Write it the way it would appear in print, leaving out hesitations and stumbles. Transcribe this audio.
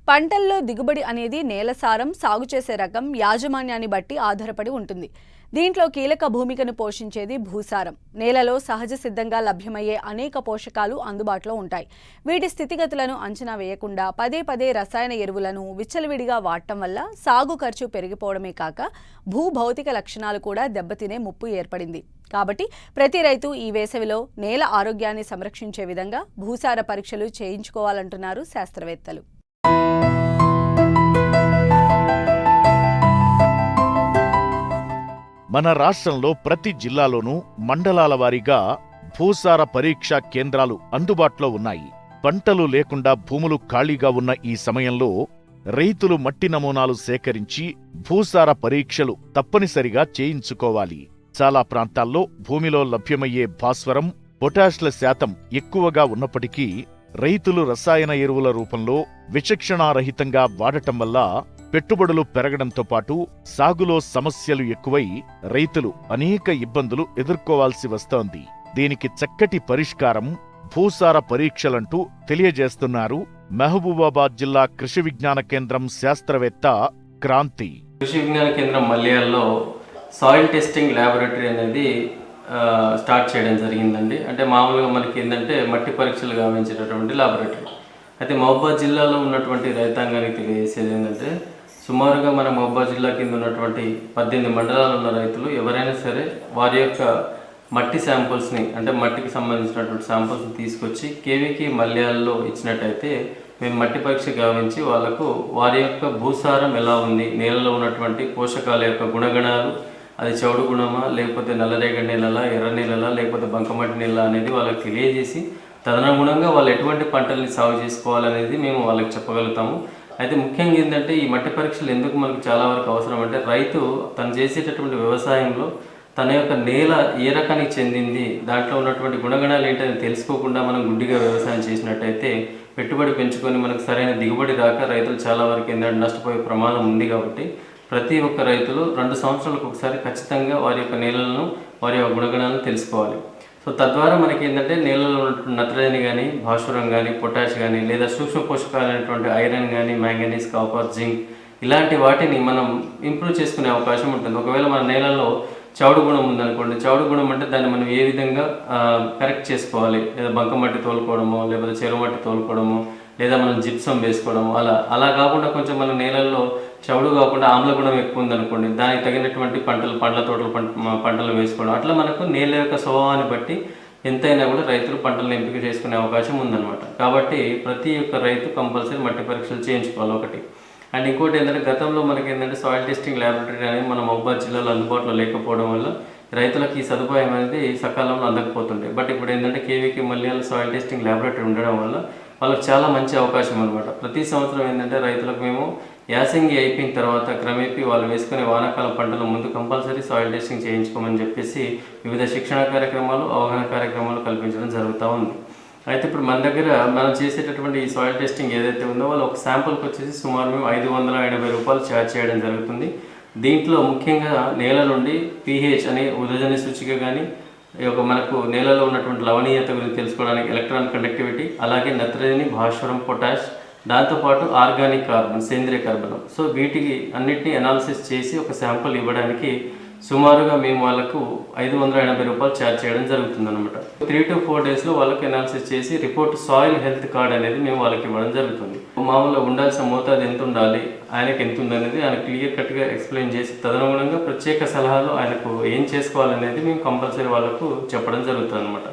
పంటల్లో దిగుబడి అనేది నేల సారం, సాగు చేసే రకం, యాజమాన్యాన్ని బట్టి ఆధారపడి ఉంటుంది. దీంట్లో కీలక భూమికను పోషించేది భూసారం. నేలలో సహజ సిద్ధంగా లభ్యమయ్యే అనేక పోషకాలు అందుబాటులో ఉంటాయి. వీటి స్థితిగతులను అంచనా వేయకుండా పదే పదే రసాయన ఎరువులను విచ్చలవిడిగా వాడటం వల్ల సాగు ఖర్చు పెరిగిపోవడమే కాక భూభౌతిక లక్షణాలు కూడా దెబ్బతినే ముప్పు ఏర్పడింది. కాబట్టి ప్రతి రైతు ఈ వేసవిలో నేల ఆరోగ్యాన్ని సంరక్షించే విధంగా భూసార పరీక్షలు చేయించుకోవాలంటున్నారు శాస్త్రవేత్తలు. మన రాష్ట్రంలో ప్రతి జిల్లాలోనూ మండలాల వారీగా భూసార పరీక్షా కేంద్రాలు అందుబాటులో ఉన్నాయి. పంటలు లేకుండా భూములు ఖాళీగా ఉన్న ఈ సమయంలో రైతులు మట్టి నమూనాలు సేకరించి భూసార పరీక్షలు తప్పనిసరిగా చేయించుకోవాలి. చాలా ప్రాంతాల్లో భూమిలో లభ్యమయ్యే భాస్వరం, పొటాష్ల శాతం ఎక్కువగా ఉన్నప్పటికీ రైతులు రసాయన ఎరువుల రూపంలో విచక్షణారహితంగా వాడటం వల్ల పెట్టుబడులు పెరగడంతో పాటు సాగులో సమస్యలు ఎక్కువై రైతులు అనేక ఇబ్బందులు ఎదుర్కోవాల్సి వస్తోంది. దీనికి చక్కటి పరిష్కారం భూసార పరీక్షలంటూ తెలియజేస్తున్నారు మహబూబాబాద్ జిల్లా కృషి విజ్ఞాన కేంద్రం శాస్త్రవేత్త క్రాంతి. కృషి విజ్ఞాన కేంద్రం మల్యాల్లో సాయిల్ టెస్టింగ్ ల్యాబొరేటరీ అనేది స్టార్ట్ చేయడం జరిగిందండి. అంటే మామూలుగా మనకి ఏంటంటే మట్టి పరీక్షలు గావించేటటువంటి ల్యాబొరేటరీ. అయితే మహబూబాబాద్ జిల్లాలో ఉన్నటువంటి రైతాంగానికి తెలియజేసేది ఏంటంటే, సుమారుగా మన మహబూబాబాద్ జిల్లా కింద ఉన్నటువంటి 18 మండలాలు ఉన్న రైతులు ఎవరైనా సరే వారి యొక్క మట్టి శాంపుల్స్ని, అంటే మట్టికి సంబంధించినటువంటి శాంపుల్స్ని తీసుకొచ్చి కేవీకి మల్యాల్లో ఇచ్చినట్టయితే మేము మట్టి పరీక్ష గావించి వాళ్లకు వారి యొక్క భూసారం ఎలా ఉంది, నేలలో ఉన్నటువంటి పోషకాల యొక్క గుణగణాలు, అది చౌడు గుణమా లేకపోతే నల్లరేగడి నేలలా, ఎర్ర నేలలా లేకపోతే బంకమట్టి నేల అనేది వాళ్ళకి తెలియజేసి తదనుగుణంగా వాళ్ళు ఎటువంటి పంటల్ని సాగు చేసుకోవాలనేది మేము వాళ్ళకి చెప్పగలుగుతాము. అయితే ముఖ్యంగా ఏంటంటే ఈ మట్టి పరీక్షలు ఎందుకు మనకు చాలా వరకు అవసరం అంటే, రైతు తను చేసేటటువంటి వ్యవసాయంలో తన యొక్క నేల ఏ రకానికి చెందింది, దాంట్లో ఉన్నటువంటి గుణగణాలు ఏంటని తెలుసుకోకుండా మనం గుడ్డిగా వ్యవసాయం చేసినట్టయితే పెట్టుబడి పెంచుకొని మనకు సరైన దిగుబడి రాక రైతులు చాలా వరకు ఏంటంటే నష్టపోయే ప్రమాదం ఉంది. కాబట్టి ప్రతి ఒక్క రైతులు 2 సంవత్సరాలకు ఒకసారి ఖచ్చితంగా వారి యొక్క నేలలను, వారి యొక్క గుణగణాలను తెలుసుకోవాలి. సో తద్వారా మనకి ఏంటంటే నేలలో నత్రజని కానీ, భాస్వరం కానీ, పొటాష్ కానీ, లేదా సూక్ష్మ పోషకాలైనటువంటి ఐరన్ కానీ, మ్యాంగనీస్, కాపర్, జింక్ ఇలాంటి వాటిని మనం ఇంప్రూవ్ చేసుకునే అవకాశం ఉంటుంది. ఒకవేళ మన నేలలో చౌడు గుణం ఉందనుకోండి, చౌడు గుణం అంటే దాన్ని మనం ఏ విధంగా కరెక్ట్ చేసుకోవాలి, లేదా బంకమట్టి తోలుకోవడమో, లేకపోతే చెరుమట్టి తోలుకోవడమో, లేదా మనం జిప్సం వేసుకోవడము, అలా కాకుండా కొంచెం మన నేలల్లో చౌడు కాకుండా ఆమ్ల గుణం ఎక్కువ ఉందనుకోండి, దానికి తగినటువంటి పండ్ల తోటలు పంటలు వేసుకోవడం, అట్లా మనకు నేల యొక్క స్వభావాన్ని బట్టి ఎంతైనా కూడా రైతులు పంటలను ఎంపిక చేసుకునే అవకాశం ఉందన్నమాట. కాబట్టి ప్రతి ఒక్క రైతు కంపల్సరీ మట్టి పరీక్షలు చేయించుకోవాలి ఒకటి. అండ్ ఇంకోటి ఏంటంటే, గతంలో మనకి ఏంటంటే సాయిల్ టెస్టింగ్ ల్యాబొరేటరీ అనేది మన మహబూబాబాద్ జిల్లాలో అందుబాటులో లేకపోవడం వల్ల రైతులకు ఈ సదుపాయం అనేది సకాలంలో అందకపోతుండే. బట్ ఇప్పుడు ఏంటంటే కేవీకి మల్యాల సాయిల్ టెస్టింగ్ ల్యాబొరేటరీ ఉండడం వల్ల వాళ్ళకి చాలా మంచి అవకాశం అనమాట. ప్రతి సంవత్సరం ఏంటంటే రైతులకు మేము యాసంగి అయిపోయిన తర్వాత క్రమేపీ వాళ్ళు వేసుకునే వానాకాలం పంటల ముందు కంపల్సరీ సాయిల్ టెస్టింగ్ చేయించుకోమని చెప్పేసి వివిధ శిక్షణ కార్యక్రమాలు, అవగాహన కార్యక్రమాలు కల్పించడం జరుగుతూ ఉంది. అయితే ఇప్పుడు మన దగ్గర మనం చేసేటటువంటి ఈ సాయిల్ టెస్టింగ్ ఏదైతే ఉందో వాళ్ళు ఒక శాంపుల్కి వచ్చేసి సుమారు మేము 580 రూపాయలు ఛార్జ్ చేయడం జరుగుతుంది. దీంట్లో ముఖ్యంగా నేల నుండి పీహెచ్ అనే ఉదజని సూచిక కానీ, మనకు నేలలో ఉన్నటువంటి లవణీయత గురించి తెలుసుకోవడానికి ఎలక్ట్రాన్ కండక్టివిటీ, అలాగే నత్రజని, భాస్వరం, పొటాష్, దాంతోపాటు ఆర్గానిక్ కార్బన్, సేంద్రియ కార్బనం. సో వీటికి అన్నిటినీ అనాలిసిస్ చేసి ఒక శాంపుల్ ఇవ్వడానికి సుమారుగా మేము వాళ్ళకు 580 రూపాయలు ఛార్జ్ చేయడం జరుగుతుంది అనమాట. 3 to 4 డేస్లో వాళ్ళకి అనాలిసిస్ చేసి రిపోర్ట్ సాయిల్ హెల్త్ కార్డ్ అనేది మేము వాళ్ళకి ఇవ్వడం జరుగుతుంది. మామూలుగా ఉండాల్సిన మోతాదు ఎంత ఉండాలి, ఆయనకు ఎంత ఉందనేది ఆయన క్లియర్ కట్గా ఎక్స్ప్లెయిన్ చేసి తదనుగుణంగా ప్రత్యేక సలహాలు ఆయనకు ఏం చేసుకోవాలనేది మేము కంపల్సరీ వాళ్ళకు చెప్పడం జరుగుతుంది అనమాట.